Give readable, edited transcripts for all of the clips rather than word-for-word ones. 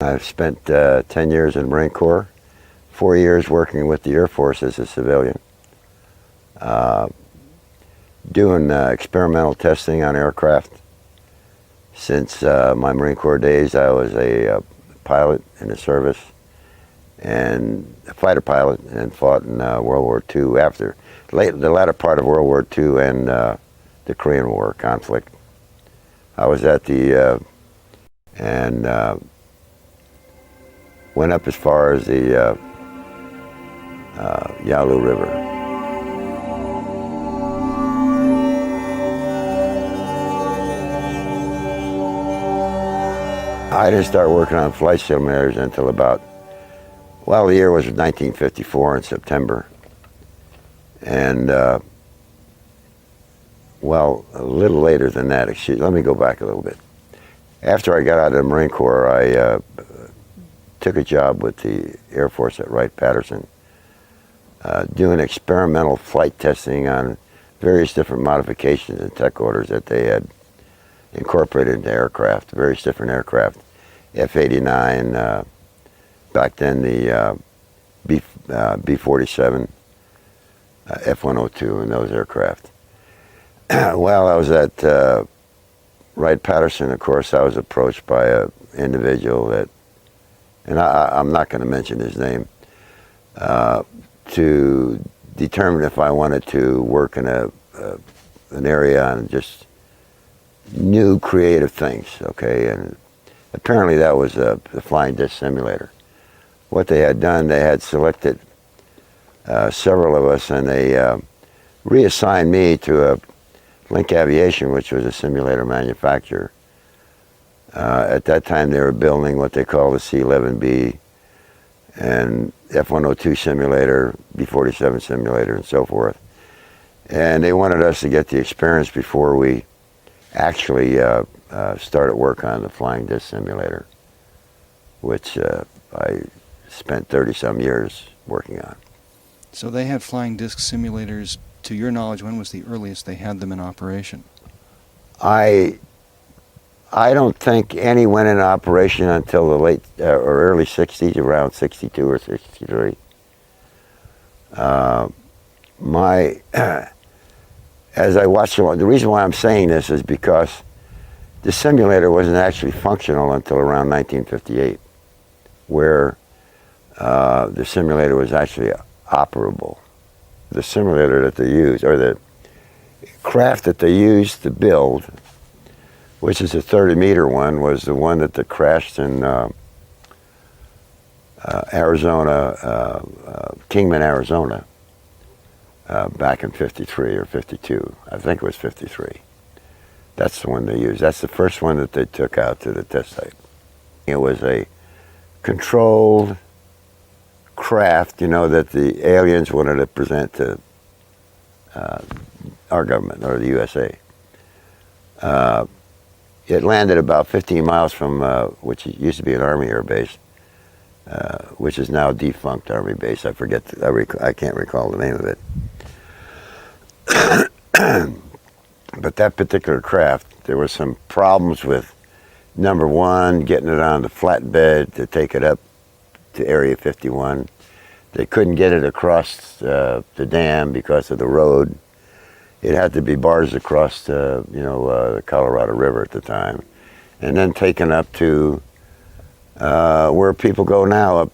I've spent 10 years in the Marine Corps, 4 years working with the Air Force as a civilian, doing experimental testing on aircraft. Since my Marine Corps days, I was a pilot in the service and a fighter pilot, and fought in World War II after the latter part of World War II and the Korean War conflict. I was at the and went up as far as the Yalu River. I didn't start working on flight simulators until about, well, the year was 1954 in September. And, well, a little later than that, let me go back a little bit. After I got out of the Marine Corps, I took a job with the Air Force at Wright Patterson, doing experimental flight testing on various different modifications and tech orders that they had incorporated into aircraft, various different aircraft, F-89, back then the B-47, F-102, and those aircraft. While I was at Wright Patterson, of course, I was approached by an individual that, and I'm not going to mention his name, to determine if I wanted to work in an area on just new creative things, okay? And apparently that was the flying disc simulator. What they had done, they had selected several of us, and they reassigned me to Link Aviation, which was a simulator manufacturer. At that time, they were building what they call the C-11B and F-102 simulator, B-47 simulator, and so forth. And they wanted us to get the experience before we actually started work on the flying disc simulator, which I spent 30-some years working on. So they had flying disc simulators. To your knowledge, when was the earliest they had them in operation? I don't think any went in operation until the late or early 60s, around 62 or 63. As I watched the reason why I'm saying this is because the simulator wasn't actually functional until around 1958, where the simulator was actually operable. The simulator that they used, or the craft that they used to build, which is a 30-meter one, was the one that crashed in Arizona, Kingman, Arizona, back in 53 or 52. I think it was 53. That's the one they used. That's the first one that they took out to the test site. It was a controlled craft, you know, that the aliens wanted to present to our government, or the USA. It landed about 15 miles from, which used to be an Army air base, which is now a defunct Army base. I forget, I can't recall the name of it. But that particular craft, there were some problems with, number one, getting it on the flatbed to take it up to Area 51. They couldn't get it across the dam because of the road. It had to be barged across the, the Colorado River at the time, and then taken up to where people go now,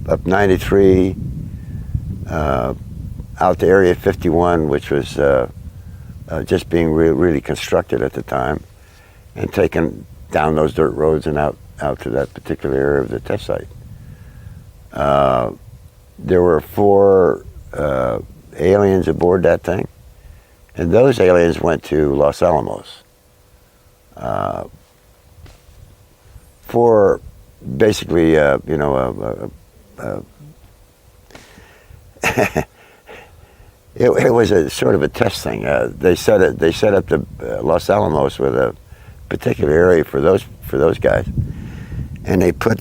up 93, out to Area 51, which was just being really constructed at the time, and taken down those dirt roads and out to that particular area of the test site. There were 4 aliens aboard that thing, and those aliens went to Los Alamos for basically, it was a sort of a test thing. They set up the Los Alamos with a particular area for those guys, and they put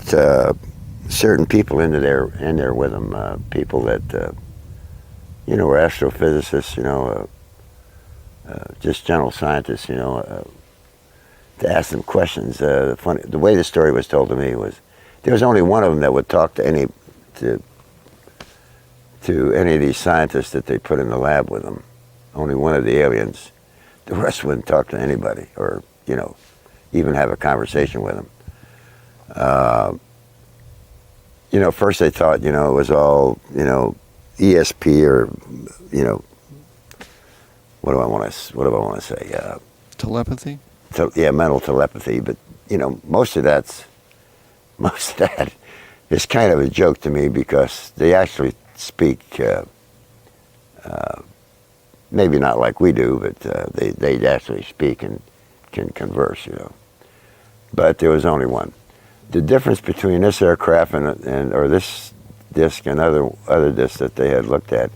certain people in there with them, people that were astrophysicists, just general scientists, to ask them questions. The way the story was told to me was there was only one of them that would talk to any of these scientists that they put in the lab with them. Only one of the aliens. The rest wouldn't talk to anybody, or even have a conversation with them. First they thought it was all ESP, or what do I want to say? Telepathy? Mental telepathy. But most of that is kind of a joke to me, because they actually speak, maybe not like we do, but they actually speak and can converse. But there was only one. The difference between this aircraft or this disc and other discs that they had looked at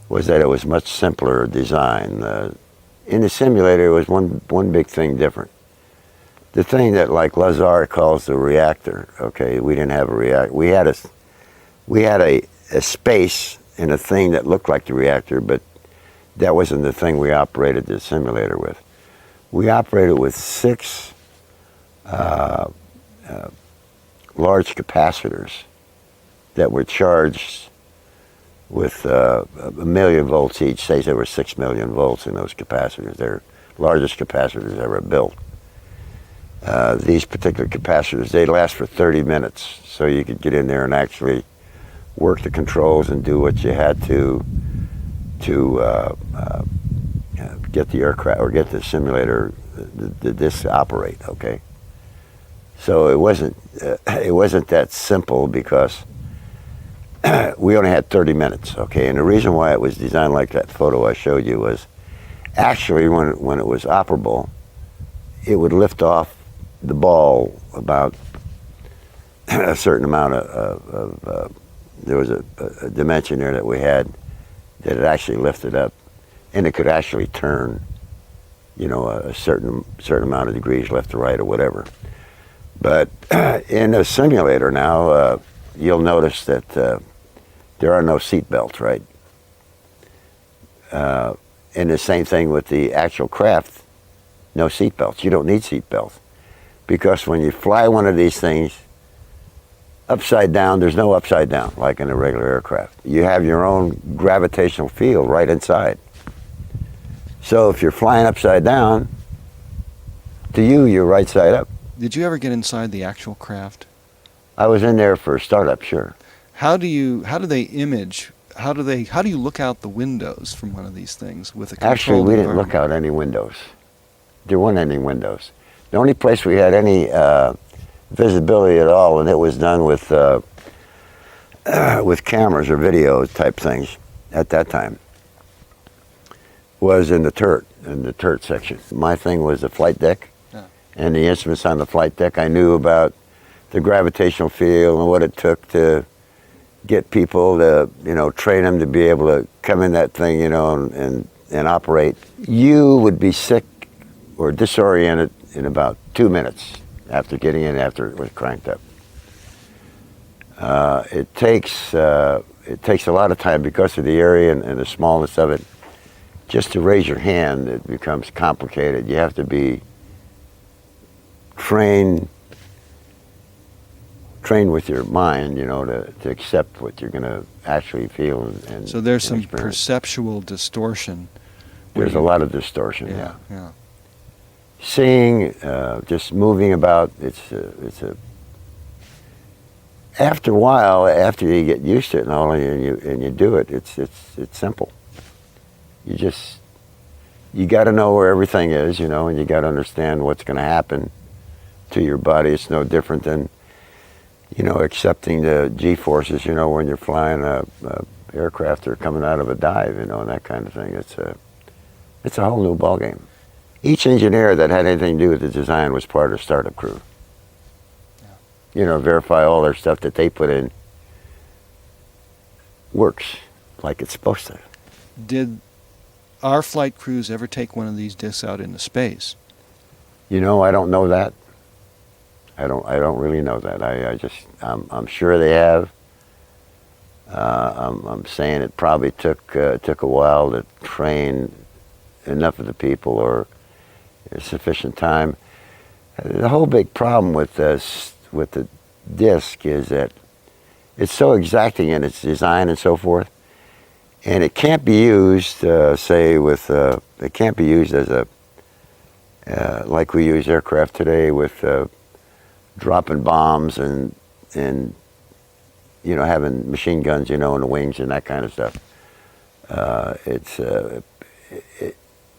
was that it was much simpler design. In the simulator, it was one big thing different. The thing that, like Lazar calls the reactor. Okay, we didn't have a reactor. We had a space in a thing that looked like the reactor, but that wasn't the thing we operated the simulator with. We operated with 6 large capacitors that were charged with 1 million volts each. Say there were 6 million volts in those capacitors. They're largest capacitors ever built. These particular capacitors, they last for 30 minutes, so you could get in there and actually work the controls and do what you had to get the aircraft, or get the simulator, the disc to operate. Okay, so it wasn't that simple, because we only had 30 minutes. Okay, and the reason why it was designed like that photo I showed you was actually when it was operable, it would lift off the ball about a certain amount of there was a dimension there that we had that it actually lifted up, and it could actually turn, a certain amount of degrees left to right or whatever. But in a simulator now, you'll notice that there are no seat belts, right? And the same thing with the actual craft, no seat belts. You don't need seat belts, because when you fly one of these things upside down, there's no upside down like in a regular aircraft. You have your own gravitational field right inside. So if you're flying upside down, to you, you're right side up. Did you ever get inside the actual craft? I was in there for startup, sure. How do they image? How do you look out the windows from one of these things with a controlled Actually, we didn't look environment? out any windows. There weren't any windows. The only place we had any visibility at all, and it was done with cameras or video type things at that time, was in the turret section. My thing was the flight deck, and the instruments on the flight deck. I knew about the gravitational field and what it took to get people to, train them to be able to come in that thing, and operate. You would be sick or disoriented in about 2 minutes after getting in, after it was cranked up. It takes a lot of time, because of the area and the smallness of it. Just to raise your hand, it becomes complicated. You have to be trained with your mind, to accept what you're going to actually feel and So there's some experience. perceptual distortion. There's a lot of distortion. Yeah. Seeing, just moving about. After a while, after you get used to it and all, and you do it, it's simple. You got to know where everything is, and you got to understand what's going to happen to your body. It's no different than, accepting the G-forces, when you're flying a aircraft or coming out of a dive, and that kind of thing. It's a whole new ballgame. Each engineer that had anything to do with the design was part of the startup crew. Verify all their stuff that they put in works like it's supposed to. Did our flight crews ever take one of these discs out into space? I don't know that. I don't really know that. I'm sure they have. I'm saying it probably took a while to train enough of the people, or sufficient time. The whole big problem with this, with the disc, is that it's so exacting in its design and so forth, and it can't be used, say, with, it can't be used as a, like we use aircraft today with dropping bombs and you know, having machine guns, you know, in the wings and that kind of stuff.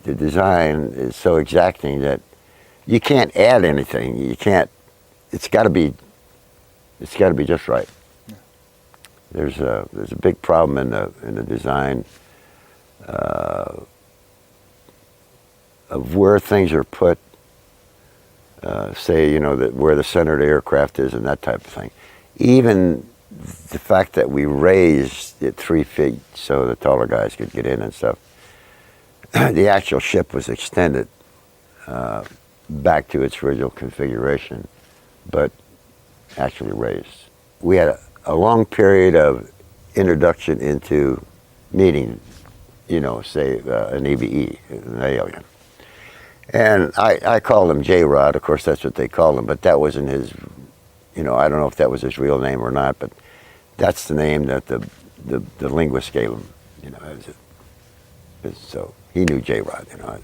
The design is so exacting that you can't add anything. You can't. It's got to be just right. Yeah. There's a big problem in the design of where things are put. Say, you know, that where the center of the aircraft is and that type of thing. Even the fact that we raised it 3 feet so the taller guys could get in and stuff. The actual ship was extended back to its original configuration, but actually raised. We had a long period of introduction into meeting, you know, say an EBE, an alien. And I called him J-Rod, of course that's what they called him, but that wasn't his, you know, I don't know if that was his real name or not, but that's the name that the linguist gave him, you know. So he knew J-Rod, you know.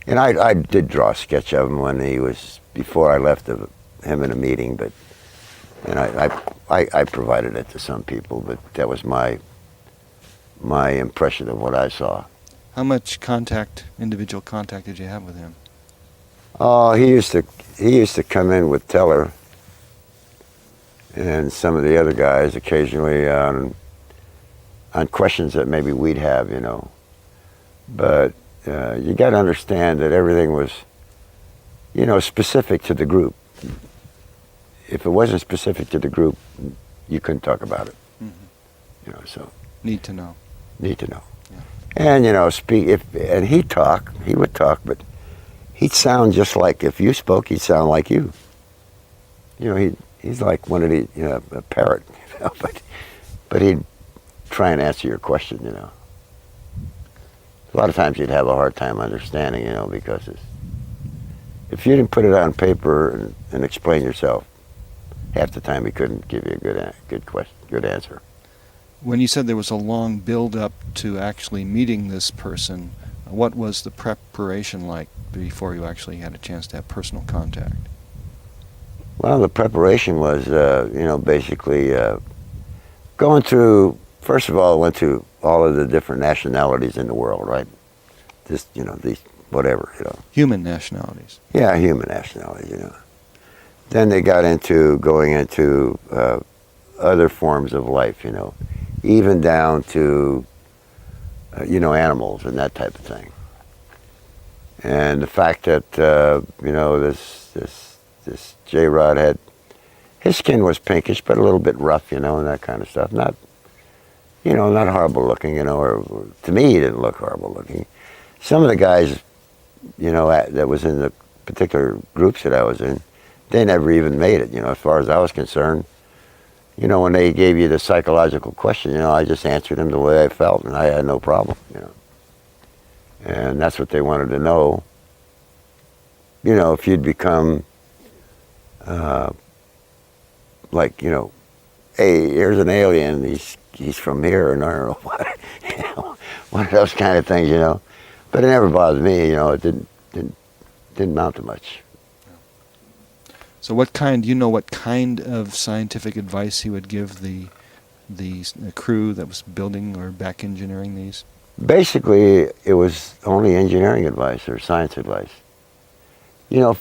And I did draw a sketch of him when he was, before I left him in a meeting, but, and I provided it to some people, but that was my impression of what I saw. How much individual contact did you have with him? Oh, he used to come in with Teller and some of the other guys occasionally on questions that maybe we'd have, you know. But you got to understand that everything was, you know, specific to the group. If it wasn't specific to the group, you couldn't talk about it. Mm-hmm. You know, so. Need to know. Need to know. Yeah. And, you know, and he would talk, but he'd sound just like, if you spoke, he'd sound like you. You know, he's like one of the, you know, a parrot, you know, but he'd try and answer your question, you know. A lot of times you'd have a hard time understanding, you know, because if you didn't put it on paper and explain yourself, half the time he couldn't give you a good answer. When you said there was a long build-up to actually meeting this person, what was the preparation like before you actually had a chance to have personal contact? Well, the preparation was, you know, basically going through, first of all, I went through all of the different nationalities in the world, right? Just, you know, these, whatever, you know. Human nationalities. Yeah, human nationalities, you know. Then they got into going into other forms of life, you know, even down to, you know, animals and that type of thing. And the fact that, you know, this J-Rod had, his skin was pinkish, but a little bit rough, you know, and that kind of stuff. Not, you know, not horrible looking, you know, or to me he didn't look horrible looking. Some of the guys, you know, that was in the particular groups that I was in, they never even made it, you know, as far as I was concerned. You know, when they gave you the psychological question, you know, I just answered them the way I felt, and I had no problem, you know. And that's what they wanted to know. You know, if you'd become, like, you know, hey, here's an alien, he's from here, and I don't know what, you know, one of those kind of things, you know. But it never bothered me, you know, it didn't amount to much. So what kind of scientific advice he would give the crew that was building or back engineering these? Basically, it was only engineering advice or science advice. You know,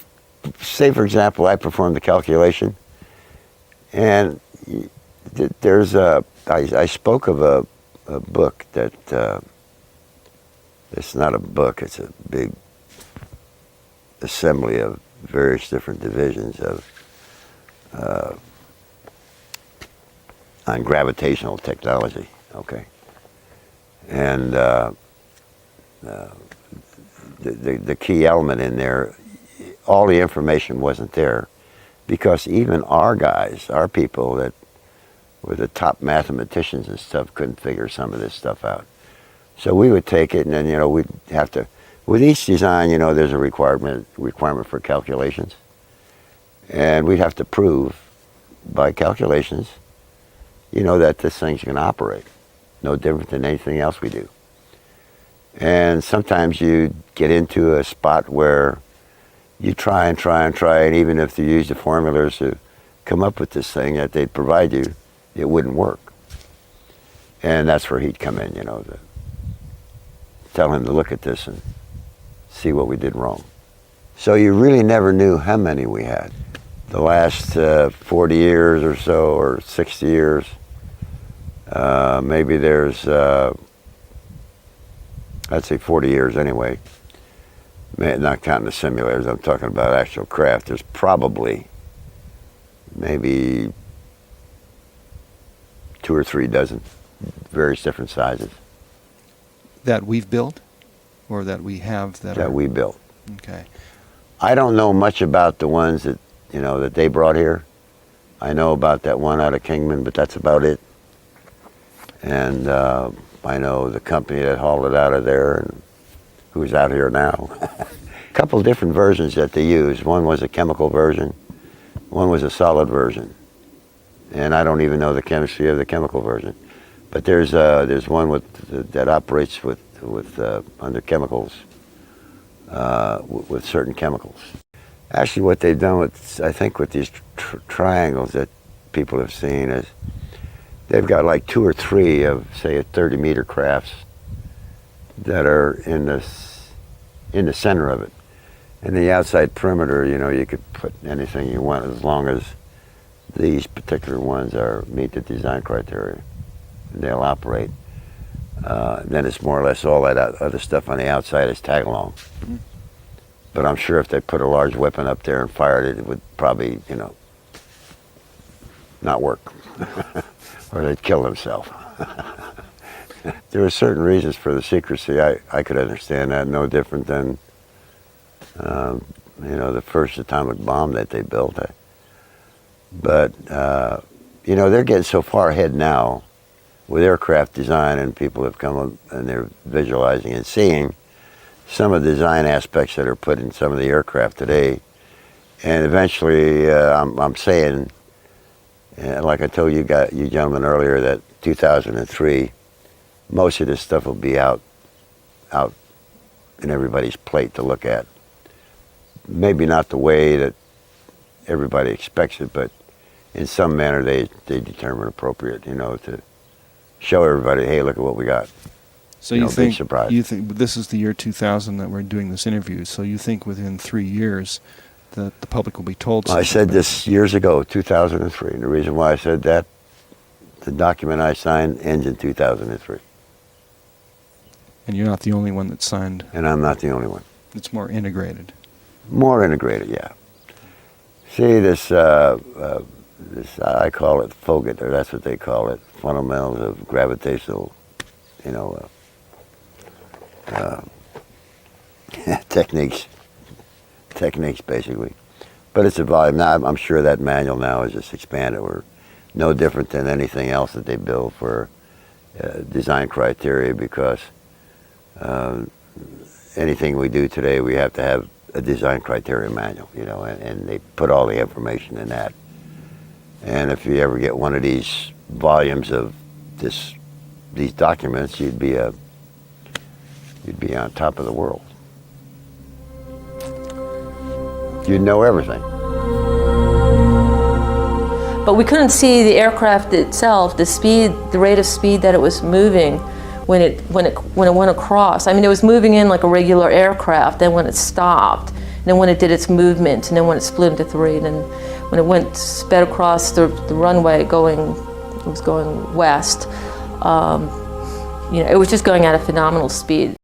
say for example, I performed the calculation, and I spoke of a book that, it's not a book, it's a big assembly of various different divisions of on gravitational technology, okay? And the key element in there, all the information wasn't there, because even our guys, our people that were the top mathematicians and stuff, couldn't figure some of this stuff out. So we would take it, and then, you know, we'd have to, with each design, you know, there's a requirement for calculations. And we'd have to prove by calculations, you know, that this thing's going to operate. No different than anything else we do. And sometimes you get into a spot where you try and try and try, and even if you use the formulas to come up with this thing that they'd provide you, it wouldn't work. And that's where he'd come in, you know, to tell him to look at this and see what we did wrong. So you really never knew how many we had. The last 40 years or so, or 60 years, maybe there's, I'd say 40 years anyway, not counting the simulators, I'm talking about actual craft, there's probably maybe 2 or 3 dozen, various different sizes. That we've built, or that we have that we built. Okay. I don't know much about the ones that, you know, that they brought here. I know about that one out of Kingman, but that's about it. And I know the company that hauled it out of there and who's out here now. A couple of different versions that they used. One was a chemical version, one was a solid version. And I don't even know the chemistry of the chemical version. But there's one that operates with under chemicals, with certain chemicals. Actually, what they've done with, I think, with these triangles that people have seen is they've got like 2 or 3 of, say, a 30-meter crafts that are in the center of it. In the outside perimeter, you know, you could put anything you want as long as these particular ones meet the design criteria. They'll operate. Then it's more or less all that other stuff on the outside is tag along. Mm-hmm. But I'm sure if they put a large weapon up there and fired it, it would probably, you know, not work. Or they'd kill themselves. There are certain reasons for the secrecy. I could understand that, no different than, you know, the first atomic bomb that they built. But, you know, they're getting so far ahead now with aircraft design, and people have come up and they're visualizing and seeing some of the design aspects that are put in some of the aircraft today. And eventually, I'm saying, like I told you gentlemen earlier, that 2003, most of this stuff will be out in everybody's plate to look at. Maybe not the way that everybody expects it, but in some manner they determine appropriate, you know, to show everybody, hey, look at what we got. So you think this is the year 2000 that we're doing this interview, so you think within 3 years that the public will be told something? I said this years ago, 2003, and the reason why I said that, the document I signed ends in 2003. And you're not the only one that signed? And I'm not the only one. It's more integrated? More integrated, yeah. See, this I call it FOGIT, or that's what they call it, fundamentals of gravitational, you know, techniques basically. But it's a volume. Now, I'm sure that manual now is just expanded. We're no different than anything else that they build for design criteria, because anything we do today, we have to have a design criteria manual, you know, and they put all the information in that. And if you ever get one of these volumes of these documents, you'd be on top of the world. You'd know everything. But we couldn't see the aircraft itself, the rate of speed that it was moving when it went across. I mean, it was moving in like a regular aircraft, then when it stopped, and then when it did its movement, and then when it split into 3, and then when it sped across the runway it was going west, you know, it was just going at a phenomenal speed.